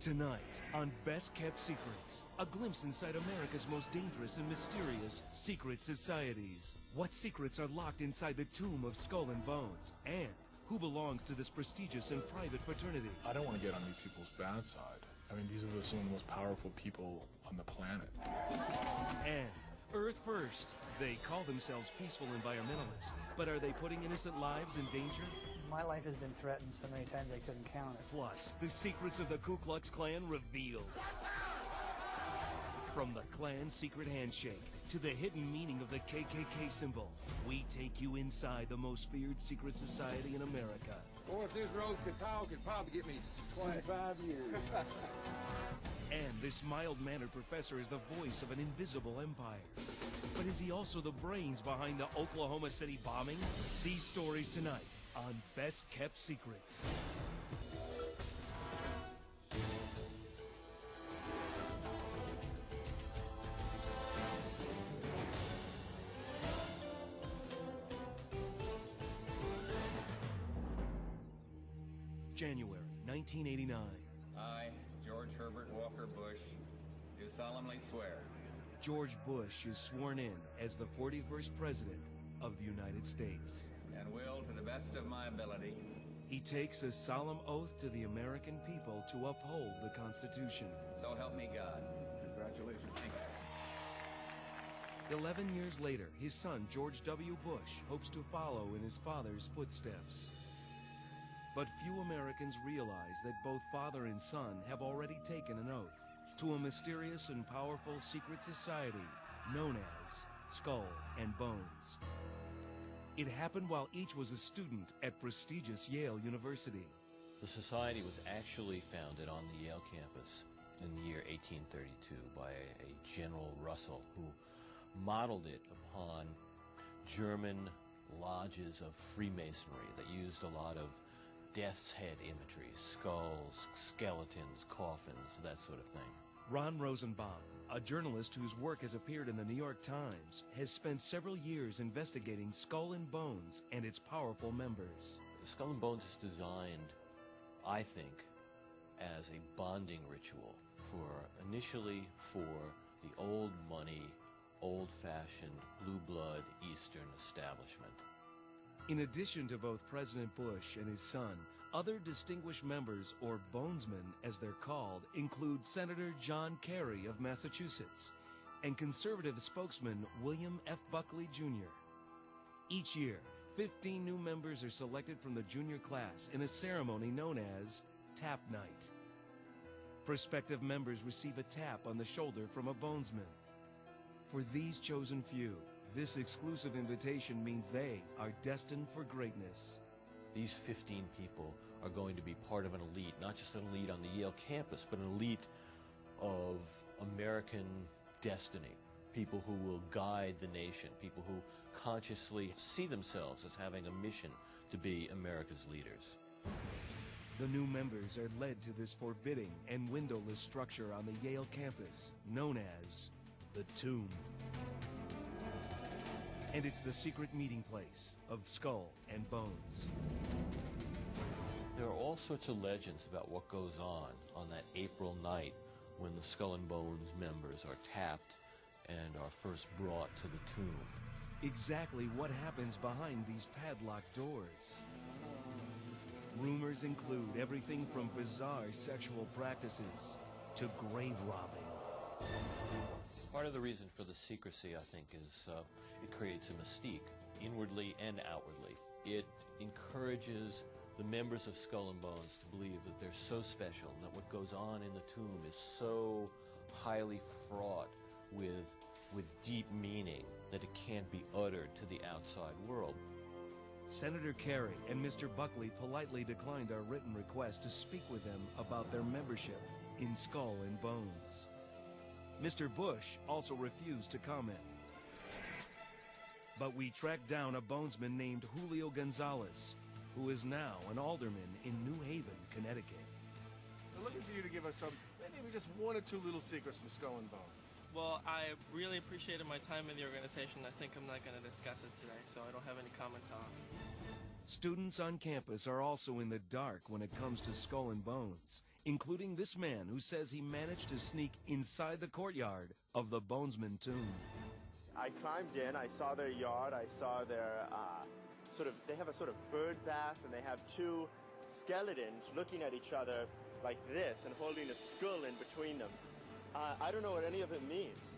Tonight on Best Kept Secrets, a glimpse inside America's most dangerous and mysterious secret societies. What secrets are locked inside the tomb of Skull and Bones? And who belongs to this prestigious and private fraternity? I don't want to get on these people's bad side. I mean, these are some of the most powerful people on the planet. And Earth First. They call themselves peaceful environmentalists, but are they putting innocent lives in danger? My life has been threatened so many times I couldn't count it. Plus, the secrets of the Ku Klux Klan revealed. From the Klan's secret handshake to the hidden meaning of the KKK symbol, we take you inside the most feared secret society in America. Boy, if this road could talk, it'd probably get me 25 years. And this mild-mannered professor is the voice of an invisible empire. But is he also the brains behind the Oklahoma City bombing? These stories tonight on Best Kept Secrets. January 1989. I, George Herbert Walker Bush, do solemnly swear. George Bush is sworn in as the 41st President of the United States. And will, to the best of my ability, He takes a solemn oath to the American people to uphold the Constitution. so help me God. Congratulations. Thank you. 11 years later, his son, George W. Bush, hopes to follow in his father's footsteps. But few Americans realize that both father and son have already taken an oath to a mysterious and powerful secret society known as Skull and Bones. It happened while each was a student at prestigious Yale University. The society was actually founded on the Yale campus in the year 1832 by a General Russell, who modeled it upon German lodges of Freemasonry that used a lot of death's head imagery, skulls, skeletons, coffins, that sort of thing. Ron Rosenbaum, a journalist whose work has appeared in the New York Times, has spent several years investigating Skull and Bones and its powerful members. Skull and Bones is designed, I think, as a bonding ritual initially for the old money, old-fashioned, blue blood Eastern establishment. In addition to both President Bush and his son, other distinguished members, or Bonesmen as they're called, include Senator John Kerry of Massachusetts and conservative spokesman William F. Buckley, Jr. Each year, 15 new members are selected from the junior class in a ceremony known as Tap Night. Prospective members receive a tap on the shoulder from a Bonesman. For these chosen few, this exclusive invitation means they are destined for greatness. These 15 people are going to be part of an elite, not just an elite on the Yale campus, but an elite of American destiny. People who will guide the nation, people who consciously see themselves as having a mission to be America's leaders. The new members are led to this forbidding and windowless structure on the Yale campus, known as the Tomb. And it's the secret meeting place of Skull and Bones. There are all sorts of legends about what goes on that April night when the Skull and Bones members are tapped and are first brought to the tomb. Exactly what happens behind these padlocked doors. Rumors include everything from bizarre sexual practices to grave robbing. Part of the reason for the secrecy, I think, is it creates a mystique, inwardly and outwardly. It encourages the members of Skull and Bones to believe that they're so special and that what goes on in the tomb is so highly fraught with deep meaning that it can't be uttered to the outside world. Senator Kerry and Mr. Buckley politely declined our written request to speak with them about their membership in Skull and Bones. Mr. Bush also refused to comment. But we tracked down a Bonesman named Julio Gonzalez, who is now an alderman in New Haven, Connecticut. We're looking for you to give us maybe just one or two little secrets from Skull and Bones. Well, I really appreciated my time in the organization. I think I'm not going to discuss it today, so I don't have any comment on. Students on campus are also in the dark when it comes to Skull and Bones, including this man who says he managed to sneak inside the courtyard of the Bonesman tomb. I climbed in, I saw their yard, I saw their they have a sort of bird bath, and they have two skeletons looking at each other like this and holding a skull in between them. I don't know what any of it means.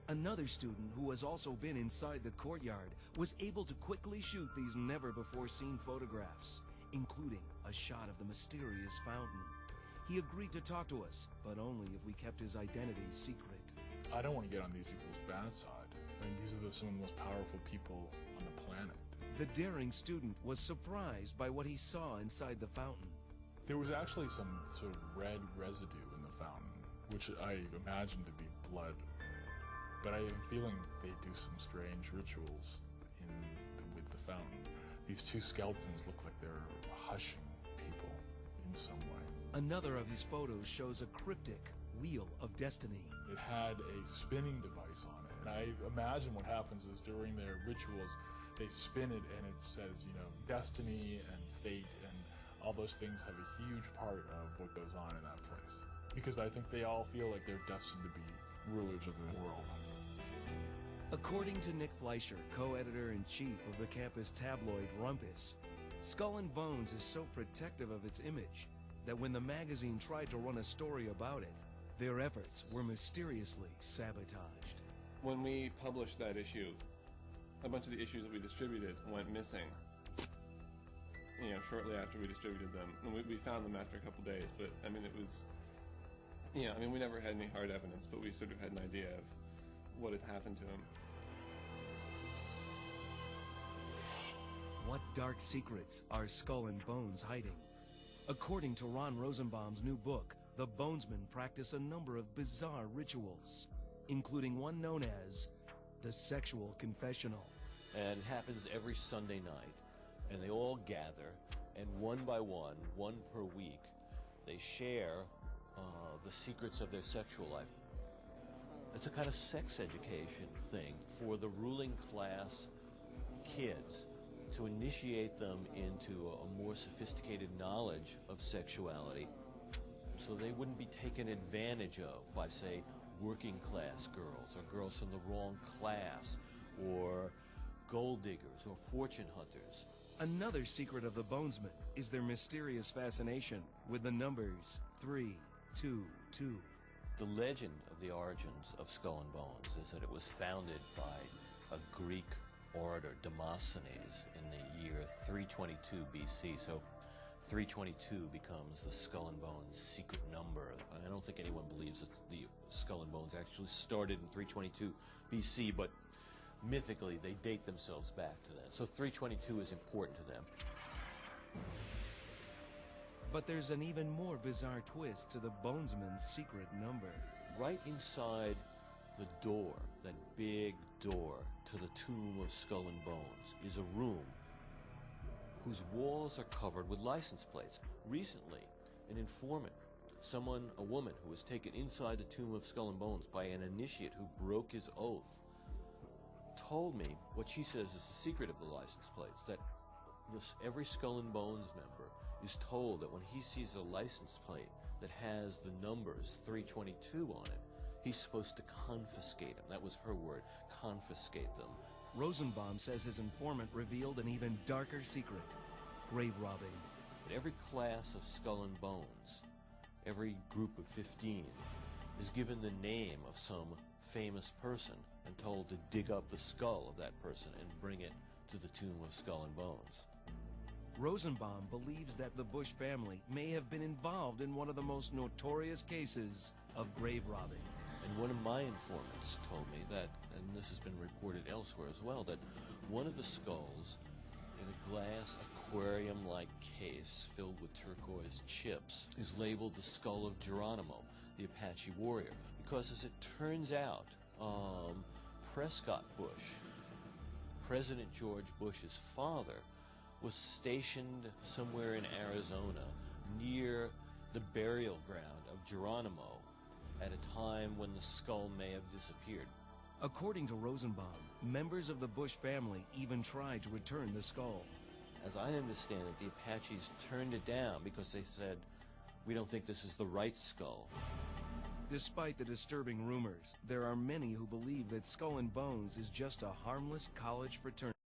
Another student who has also been inside the courtyard was able to quickly shoot these never-before-seen photographs, including a shot of the mysterious fountain. He agreed to talk to us, but only if we kept his identity secret. I don't want to get on these people's bad side. I mean, these are some of the most powerful people on the planet. The daring student was surprised by what he saw inside the fountain. There was actually some sort of red residue in the fountain, which I imagined to be blood. But I have a feeling they do some strange rituals with the fountain. These two skeletons look like they're hushing people in some way. Another of his photos shows a cryptic Wheel of Destiny. It had a spinning device on it, and I imagine what happens is during their rituals, they spin it and it says, you know, destiny and fate, and all those things have a huge part of what goes on in that place. Because I think they all feel like they're destined to be rulers of the world. According to Nick Fleischer, co-editor-in-chief of the campus tabloid Rumpus, Skull and Bones is so protective of its image that when the magazine tried to run a story about it, their efforts were mysteriously sabotaged. When we published that issue, a bunch of the issues that we distributed went missing. You know, shortly after we distributed them. And we found them after a couple days, but I mean, it was... You know, I mean, we never had any hard evidence, but we sort of had an idea of what had happened to him. What dark secrets are Skull and Bones hiding? According to Ron Rosenbaum's new book, the Bonesmen practice a number of bizarre rituals, including one known as the Sexual Confessional. And it happens every Sunday night, and they all gather, and one by one per week, they share the secrets of their sexual life. It's a kind of sex education thing for the ruling class kids to initiate them into a more sophisticated knowledge of sexuality so they wouldn't be taken advantage of by, say, working class girls or girls from the wrong class or gold diggers or fortune hunters. Another secret of the Bonesmen is their mysterious fascination with the numbers 322. The legend of the origins of Skull and Bones is that it was founded by a Greek orator, Demosthenes, in the year 322 BC. So 322 becomes the Skull and Bones secret number. I don't think anyone believes that the Skull and Bones actually started in 322 BC, but mythically they date themselves back to that. So 322 is important to them. But there's an even more bizarre twist to the Bonesman's secret number. Right inside the door, that big door to the tomb of Skull and Bones, is a room whose walls are covered with license plates. Recently, an informant, a woman who was taken inside the tomb of Skull and Bones by an initiate who broke his oath, told me what she says is the secret of the license plates, that every Skull and Bones member is told that when he sees a license plate that has the numbers 322 on it, he's supposed to confiscate them. That was her word, confiscate them. Rosenbaum says his informant revealed an even darker secret, grave robbing. In every class of Skull and Bones, every group of 15 is given the name of some famous person and told to dig up the skull of that person and bring it to the tomb of Skull and Bones. Rosenbaum believes that the Bush family may have been involved in one of the most notorious cases of grave robbing. And one of my informants told me that, and this has been reported elsewhere as well, that one of the skulls in a glass aquarium-like case filled with turquoise chips is labeled the skull of Geronimo, the Apache warrior, because as it turns out, Prescott Bush, President George Bush's father, was stationed somewhere in Arizona near the burial ground of Geronimo at a time when the skull may have disappeared. According to Rosenbaum, members of the Bush family even tried to return the skull. As I understand it, the Apaches turned it down because they said, "We don't think this is the right skull." Despite the disturbing rumors, there are many who believe that Skull and Bones is just a harmless college fraternity.